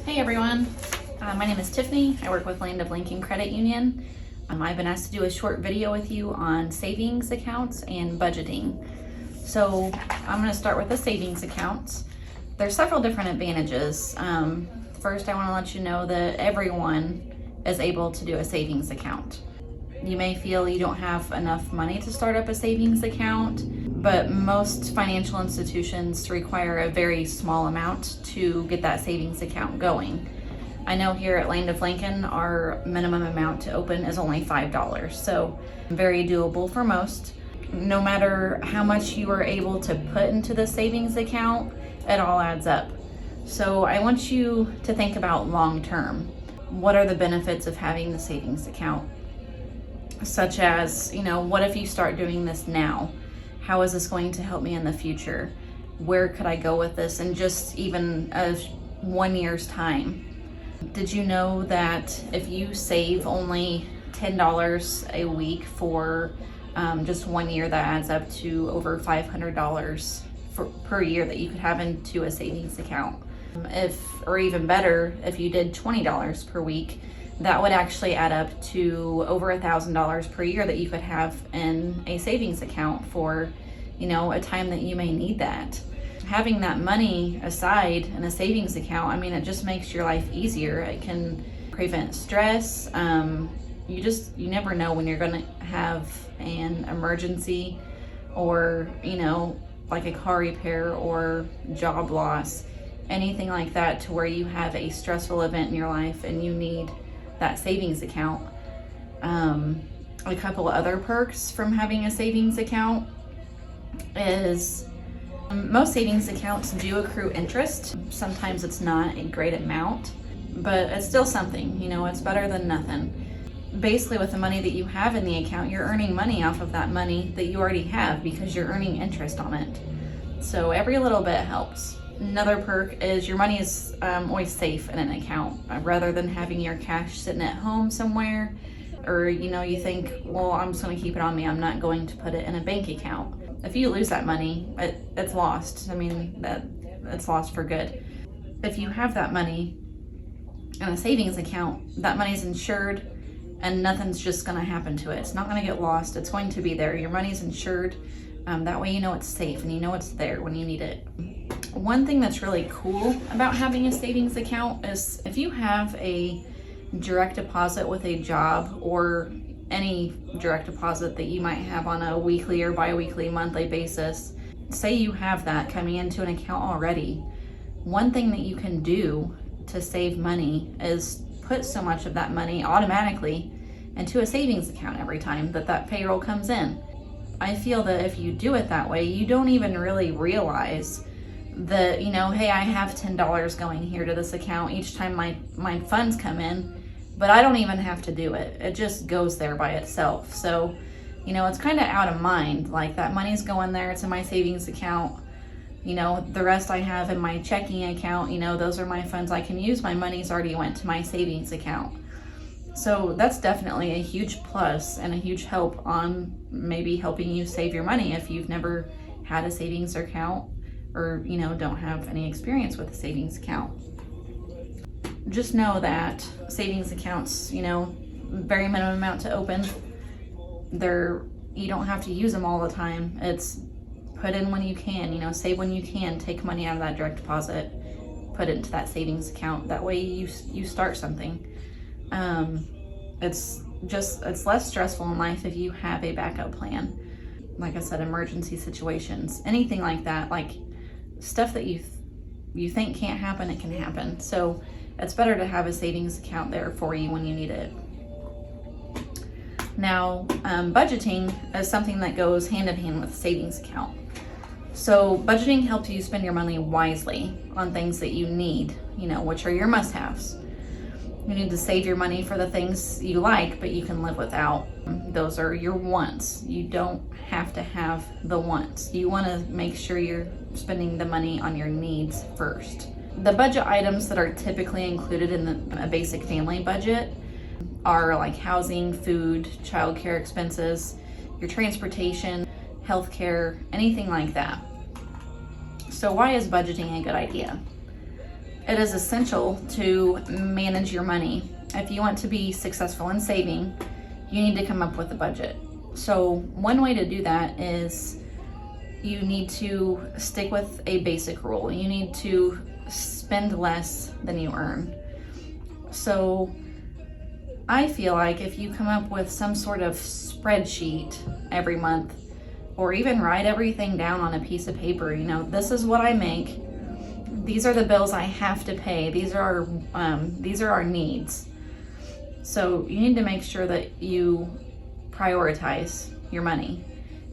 Hey everyone, my name is Tiffany. I work with Land of Lincoln Credit Union. I've been asked to do a short video with you on savings accounts and budgeting. So I'm going to start with the savings accounts. There's several different advantages. First, I want to let you know that everyone is able to do a savings account. You may feel you don't have enough money to start up a savings account, but most financial institutions require a very small amount to get that savings account going. I know here at Land of Lincoln, our minimum amount to open is only $5, so very doable for most. No matter how much you are able to put into the savings account, it all adds up. So I want you to think about long term. What are the benefits of having the savings account? Such as, what if you start doing this now? How is this going to help me in the future? Where could I go with this in just even 1 year's time? Did you know that if you save only $10 a week for just 1 year, that adds up to over $500 per year that you could have into a savings account? Or even better, if you did $20 per week, that would actually add up to over $1,000 per year that you could have in a savings account for, a time that you may need that. Having that money aside in a savings account, it just makes your life easier. It can prevent stress. You never know when you're going to have an emergency or, like a car repair or job loss, anything like that, to where you have a stressful event in your life and you need that savings account. A couple of other perks from having a savings account is most savings accounts do accrue interest. Sometimes it's not a great amount, but it's still something, it's better than nothing. Basically, with the money that you have in the account, you're earning money off of that money that you already have because you're earning interest on it. So every little bit helps. Another perk is your money is always safe in an account, rather than having your cash sitting at home somewhere, or you think, well, I'm just going to keep it on me, I'm not going to put it in a bank account. If you lose that money, it's lost. It's lost for good. If you have that money in a savings account, that money's insured and nothing's just going to happen to it. It's not going to get lost. It's going to be there. Your money's insured. That way it's safe and it's there when you need it. One thing that's really cool about having a savings account is if you have a direct deposit with a job, or any direct deposit that you might have on a weekly or bi-weekly, monthly basis, say you have that coming into an account already, one thing that you can do to save money is put so much of that money automatically into a savings account every time that payroll comes in. I feel that if you do it that way, you don't even really realize that, hey, I have $10 going here to this account each time my funds come in, but I don't even have to do it. It just goes there by itself. So, it's kind of out of mind. Like, that money's going there, it's in my savings account. The rest I have in my checking account, those are my funds I can use. My money's already went to my savings account. So that's definitely a huge plus and a huge help on maybe helping you save your money if you've never had a savings account, or don't have any experience with a savings account. Just know that savings accounts, very minimum amount to open. You don't have to use them all the time. It's put in when you can, save when you can, take money out of that direct deposit, put it into that savings account. That way you start something. It's less stressful in life if you have a backup plan. Like I said, emergency situations, anything like that, like stuff that you think can't happen, it can happen. So it's better to have a savings account there for you when you need it. Now, budgeting is something that goes hand in hand with a savings account. So budgeting helps you spend your money wisely on things that you need, which are your must-haves. You need to save your money for the things you like, but you can live without. Those are your wants. You don't have to have the wants. You want to make sure you're spending the money on your needs first. The budget items that are typically included in a basic family budget are like housing, food, childcare expenses, your transportation, healthcare, anything like that. So why is budgeting a good idea? It is essential to manage your money. If you want to be successful in saving, you need to come up with a budget. So one way to do that is you need to stick with a basic rule. You need to spend less than you earn. So I feel like if you come up with some sort of spreadsheet every month, or even write everything down on a piece of paper, this is what I make. These are the bills I have to pay. These are our needs. So you need to make sure that you prioritize your money.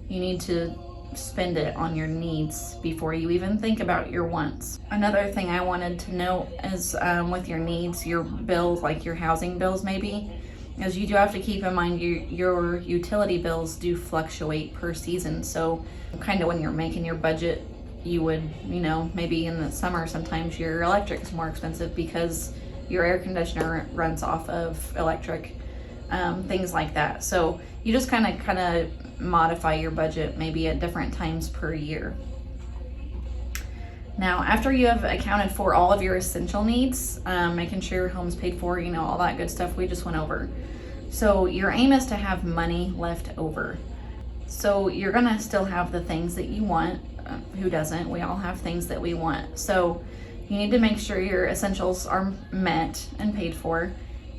You need to spend it on your needs before you even think about your wants. Another thing I wanted to note is with your needs, your bills, like your housing bills maybe, is you do have to keep in mind your utility bills do fluctuate per season. So kind of when you're making your budget, you would, maybe in the summer sometimes your electric is more expensive because your air conditioner runs off of electric, things like that. So you just kind of modify your budget maybe at different times per year. Now, after you have accounted for all of your essential needs, making sure your home's paid for, all that good stuff we just went over. So your aim is to have money left over. So you're gonna still have the things that you want. Who doesn't? We all have things that we want. So you need to make sure your essentials are met and paid for.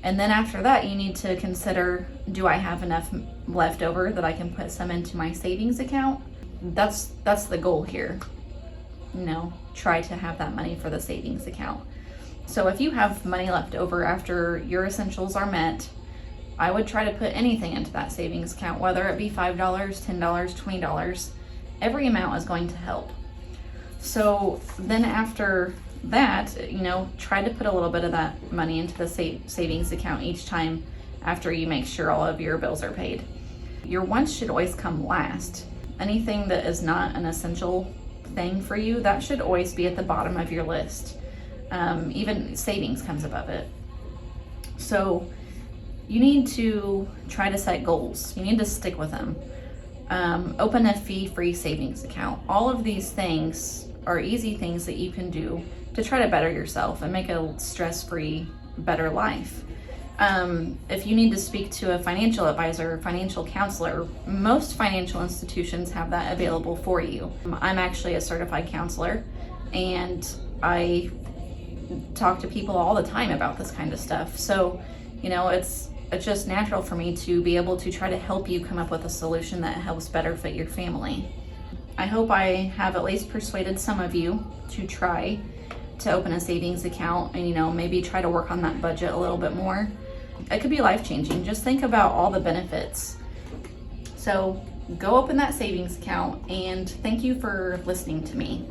And then after that, you need to consider, do I have enough left over that I can put some into my savings account? That's the goal here. Try to have that money for the savings account. So if you have money left over after your essentials are met, I would try to put anything into that savings account, whether it be $5, $10, $20. Every amount is going to help. So then after that, try to put a little bit of that money into the savings account each time after you make sure all of your bills are paid. Your wants should always come last. Anything that is not an essential thing for you, that should always be at the bottom of your list. Even savings comes above it. So you need to try to set goals. You need to stick with them. Open a fee-free savings account. All of these things are easy things that you can do to try to better yourself and make a stress-free, better life. If you need to speak to a financial advisor or financial counselor, most financial institutions have that available for you. I'm actually a certified counselor, and I talk to people all the time about this kind of stuff. So, it's just natural for me to be able to try to help you come up with a solution that helps better fit your family. I hope I have at least persuaded some of you to try to open a savings account and, maybe try to work on that budget a little bit more. It could be life-changing. Just think about all the benefits. So go open that savings account, and thank you for listening to me.